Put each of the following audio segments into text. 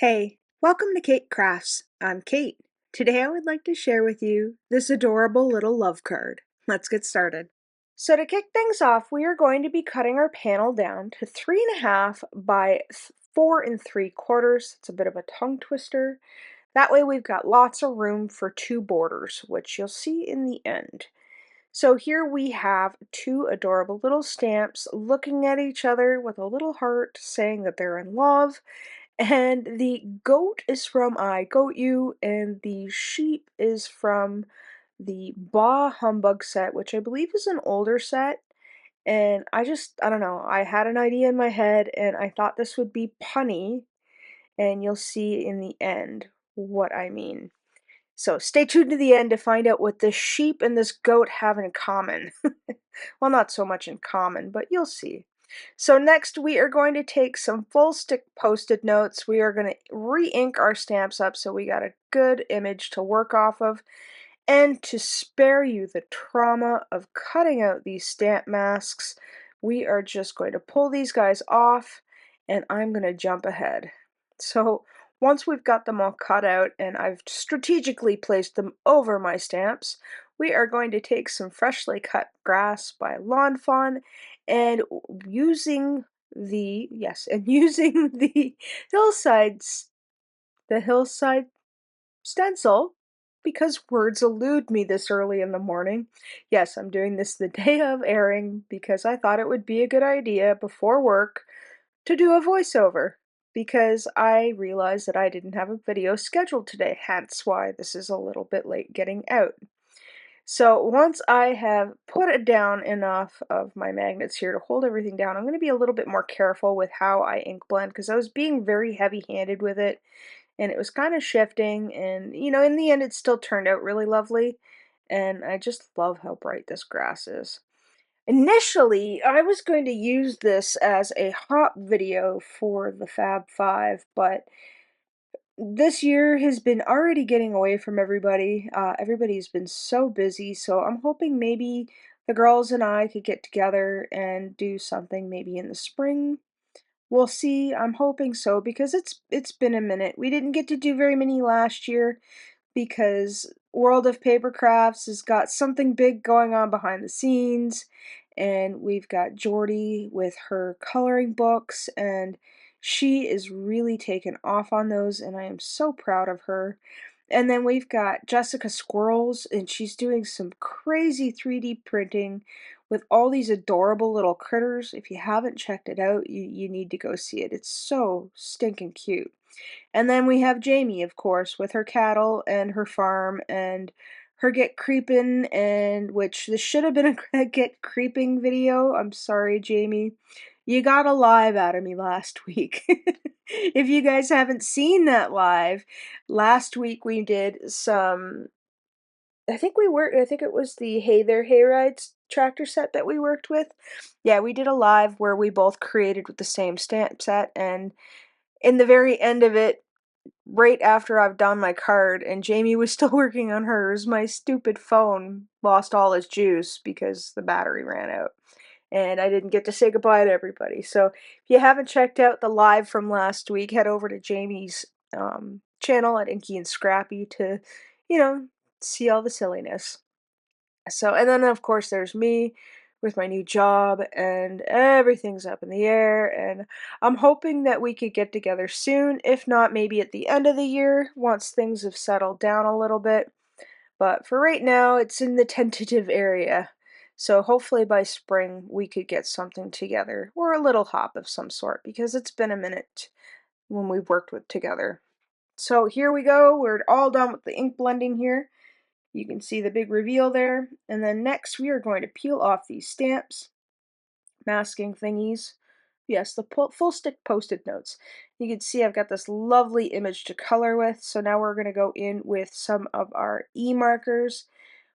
Hey, welcome to Keight Krafts. I'm Kate. Today I would like to share with you this adorable little love card. Let's get started. So to kick things off, we are going to be cutting our panel down to 3.5 by 4 3/4. It's a bit of a tongue twister. That way we've got lots of room for two borders, which you'll see in the end. So here we have two adorable little stamps looking at each other with a little heart saying that they're in love. And the goat is from I Goat You, and the sheep is from the Baaah Humbug set, which I believe is an older set. And I don't know, I had an idea in my head, and I thought this would be punny, and you'll see in the end what I mean. So stay tuned to the end to find out what this sheep and this goat have in common. Well, not so much in common, but you'll see. So next we are going to take some full stick post-it notes. We are going to re-ink our stamps up so we got a good image to work off of. And to spare you the trauma of cutting out these stamp masks, we are just going to pull these guys off and I'm going to jump ahead. So once we've got them all cut out and I've strategically placed them over my stamps, we are going to take some freshly cut grass by Fawn and using using the Hillside Stencil, because words elude me this early in the morning. Yes, I'm doing this the day of airing because I thought it would be a good idea before work to do a voiceover because I realized that I didn't have a video scheduled today, hence why this is a little bit late getting out. So once I have put it down enough of my magnets here to hold everything down, I'm going to be a little bit more careful with how I ink blend because I was being very heavy-handed with it and it was kind of shifting, and in the end it still turned out really lovely, and I just love how bright this grass is. Initially, I was going to use this as a hop video for the Fab Five, but this year has been already getting away from everybody. Everybody's been so busy, so I'm hoping maybe the girls and I could get together and do something maybe in the spring. We'll see. I'm hoping so because it's been a minute. We didn't get to do very many last year because World of Paper Crafts has got something big going on behind the scenes, and we've got Jordy with her coloring books, and she is really taken off on those, and I am so proud of her. And then we've got Jessica Squirrels, and she's doing some crazy 3D printing with all these adorable little critters. If you haven't checked it out, you need to go see it. It's so stinking cute. And then we have Jamie, of course, with her cattle and her farm and her Get Creepin', and which this should have been a Get Creeping video. I'm sorry, Jamie. You got a live out of me last week. If you guys haven't seen that live, last week we did some I think it was the Hey There Hayrides tractor set that we worked with. Yeah, we did a live where we both created with the same stamp set, and in the very end of it, right after I've done my card and Jamie was still working on hers, my stupid phone lost all its juice because the battery ran out. And I didn't get to say goodbye to everybody. So if you haven't checked out the live from last week, head over to Jamie's channel at Inky and Scrappy to, you know, see all the silliness. So, and then of course there's me with my new job, and everything's up in the air, and I'm hoping that we could get together soon, if not maybe at the end of the year once things have settled down a little bit. But for right now, it's in the tentative area. So hopefully by spring we could get something together, or a little hop of some sort, because it's been a minute when we've worked with together. So here we go, we're all done with the ink blending here. You can see the big reveal there. And then next we are going to peel off these stamps, masking thingies. Yes, the full stick post-it notes. You can see I've got this lovely image to color with. So now we're going to go in with some of our E markers.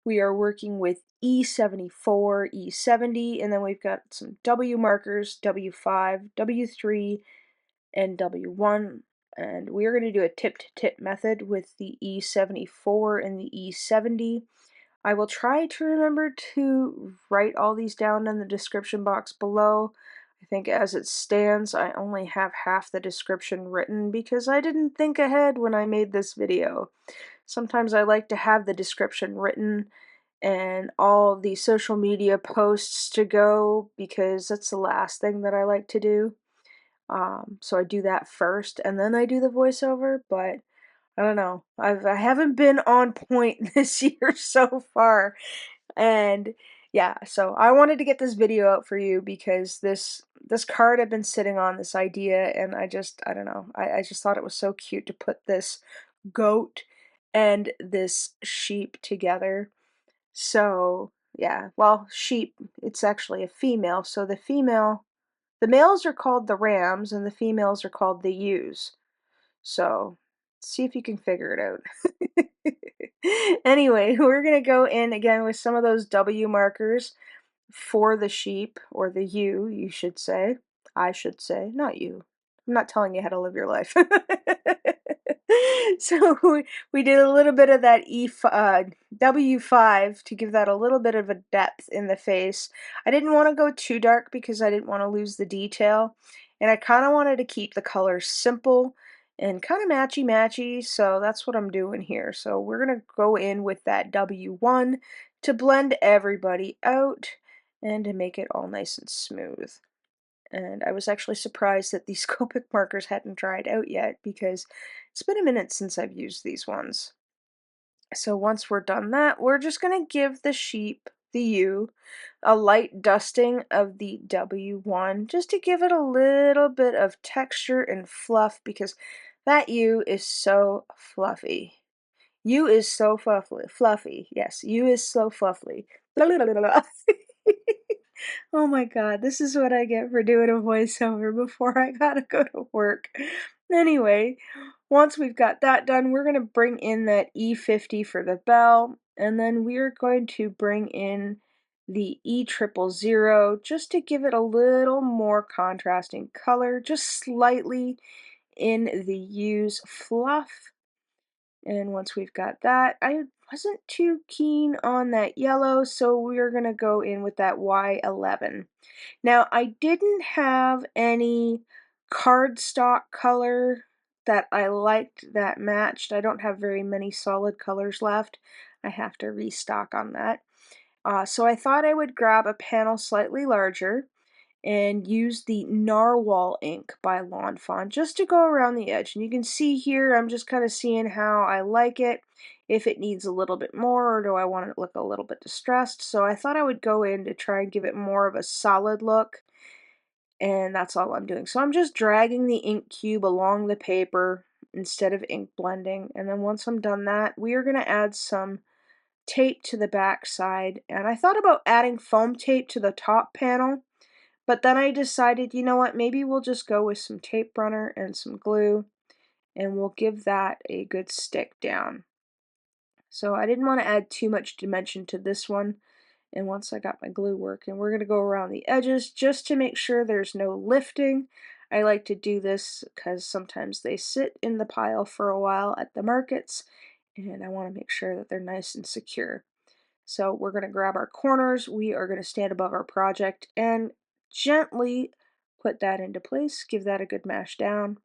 We are working with E74, E70, and then we've got some W markers, W5, W3, and W1. And we're going to do a tip-to-tip method with the E74 and the E70. I will try to remember to write all these down in the description box below. I think as it stands, I only have half the description written because I didn't think ahead when I made this video. Sometimes I like to have the description written and all the social media posts to go because that's the last thing that I like to do. So I do that first and then I do the voiceover, but I don't know. I haven't been on point this year so far. And yeah, so I wanted to get this video out for you because this card I've been sitting on, this idea, and I don't know. I just thought it was so cute to put this goat and this sheep together. So yeah, well, sheep, it's actually a female. So the males are called the rams and the females are called the ewes. So see if you can figure it out. Anyway, we're gonna go in again with some of those W markers for the sheep, or the you should say. I should say, not you. I'm not telling you how to live your life. So we did a little bit of that W5 to give that a little bit of a depth in the face. I didn't want to go too dark because I didn't want to lose the detail, and I kind of wanted to keep the colors simple and kind of matchy-matchy, so that's what I'm doing here. So we're going to go in with that W1 to blend everybody out and to make it all nice and smooth. And I was actually surprised that these Copic markers hadn't dried out yet because it's been a minute since I've used these ones. So once we're done that, we're just going to give the sheep, the U, a light dusting of the W1 just to give it a little bit of texture and fluff because that U is so fluffy. U is so fluffy. Yes, U is so fluffy. Oh my god, this is what I get for doing a voiceover before I gotta go to work. Anyway, once we've got that done, we're going to bring in that E50 for the bell, and then we're going to bring in the E000 just to give it a little more contrasting color, just slightly in the U's fluff. And once we've got that, I wasn't too keen on that yellow, so we're going to go in with that Y11. Now, I didn't have any cardstock color that I liked that matched. I don't have very many solid colors left. I have to restock on that. So I thought I would grab a panel slightly larger and use the Narwhal Ink by Lawn Fawn just to go around the edge. And you can see here, I'm just kind of seeing how I like it, if it needs a little bit more, or do I want it to look a little bit distressed. So I thought I would go in to try and give it more of a solid look, and that's all I'm doing. So I'm just dragging the ink cube along the paper instead of ink blending, and then once I'm done that, we are going to add some tape to the back side. And I thought about adding foam tape to the top panel, but then I decided, you know what, maybe we'll just go with some tape runner and some glue, and we'll give that a good stick down. So I didn't want to add too much dimension to this one, and once I got my glue working, we're going to go around the edges just to make sure there's no lifting. I like to do this because sometimes they sit in the pile for a while at the markets, and I want to make sure that they're nice and secure. So we're going to grab our corners, we are going to stand above our project and gently put that into place, give that a good mash down,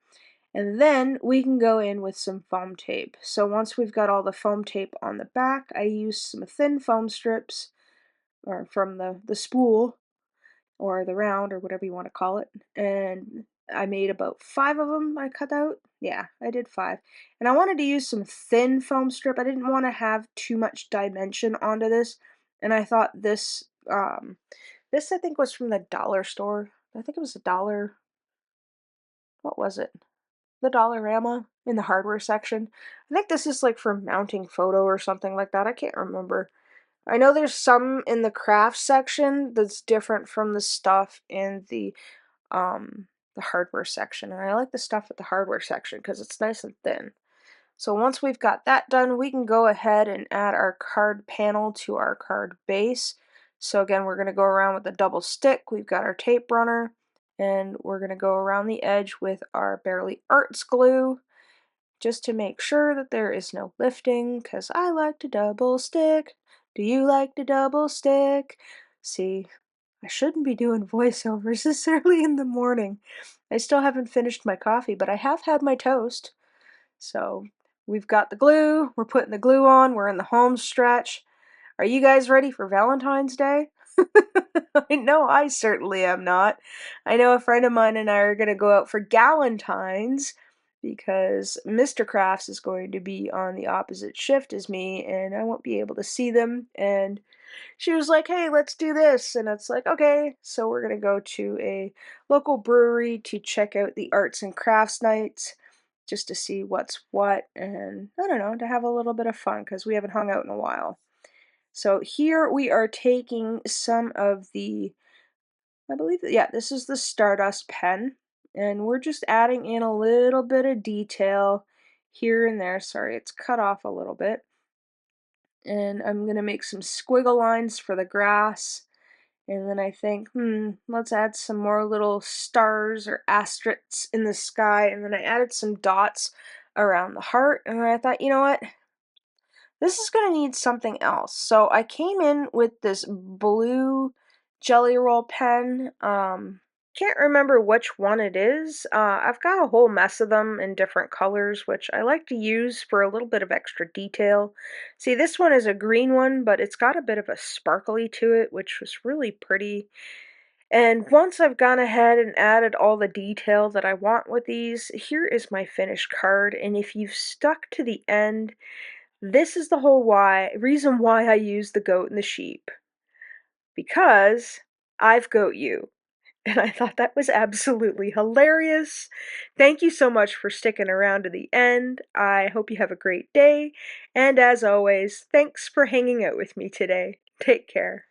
and then we can go in with some foam tape. So once we've got all the foam tape on the back, I use some thin foam strips, or from the spool, or the round, or whatever you want to call it, and I made about 5 of them I cut out. Yeah, I did 5. And I wanted to use some thin foam strip. I didn't want to have too much dimension onto this, and I thought this I think was from the dollar store. I think it was a dollar, what was it? The Dollarama in the hardware section. I think this is like for mounting photo or something like that. I can't remember. I know there's some in the Krafts section that's different from the stuff in the hardware section, and I like the stuff at the hardware section because it's nice and thin. So once we've got that done, we can go ahead and add our card panel to our card base. So again, we're going to go around with a double stick. We've got our tape runner, and we're going to go around the edge with our Barely Arts glue just to make sure that there is no lifting, because I like to double stick. Do you like to double stick? See, I shouldn't be doing voiceovers this early in the morning. I still haven't finished my coffee, but I have had my toast. So we've got the glue, we're putting the glue on, we're in the home stretch. Are you guys ready for Valentine's Day? I know I certainly am not. I know a friend of mine and I are going to go out for Galentine's because Mr. Krafts is going to be on the opposite shift as me and I won't be able to see them. And she was like, hey, let's do this. And it's like, okay. So we're going to go to a local brewery to check out the arts and crafts nights just to see what's what and I don't know, to have a little bit of fun because we haven't hung out in a while. So here we are taking some of the, I believe, yeah, this is the Stardust pen, and we're just adding in a little bit of detail here and there. Sorry, it's cut off a little bit. And I'm going to make some squiggle lines for the grass. And then I think, let's add some more little stars or asterisks in the sky. And then I added some dots around the heart. And I thought, you know what? This is going to need something else. So I came in with this blue Jelly Roll pen. Can't remember which one it is. I've got a whole mess of them in different colors, which I like to use for a little bit of extra detail. See, this one is a green one, but it's got a bit of a sparkly to it, which was really pretty. And once I've gone ahead and added all the detail that I want with these, here is my finished card. And if you've stuck to the end, this is the whole reason why I use the goat and the sheep. Because I've goat you. And I thought that was absolutely hilarious. Thank you so much for sticking around to the end. I hope you have a great day. And as always, thanks for hanging out with me today. Take care.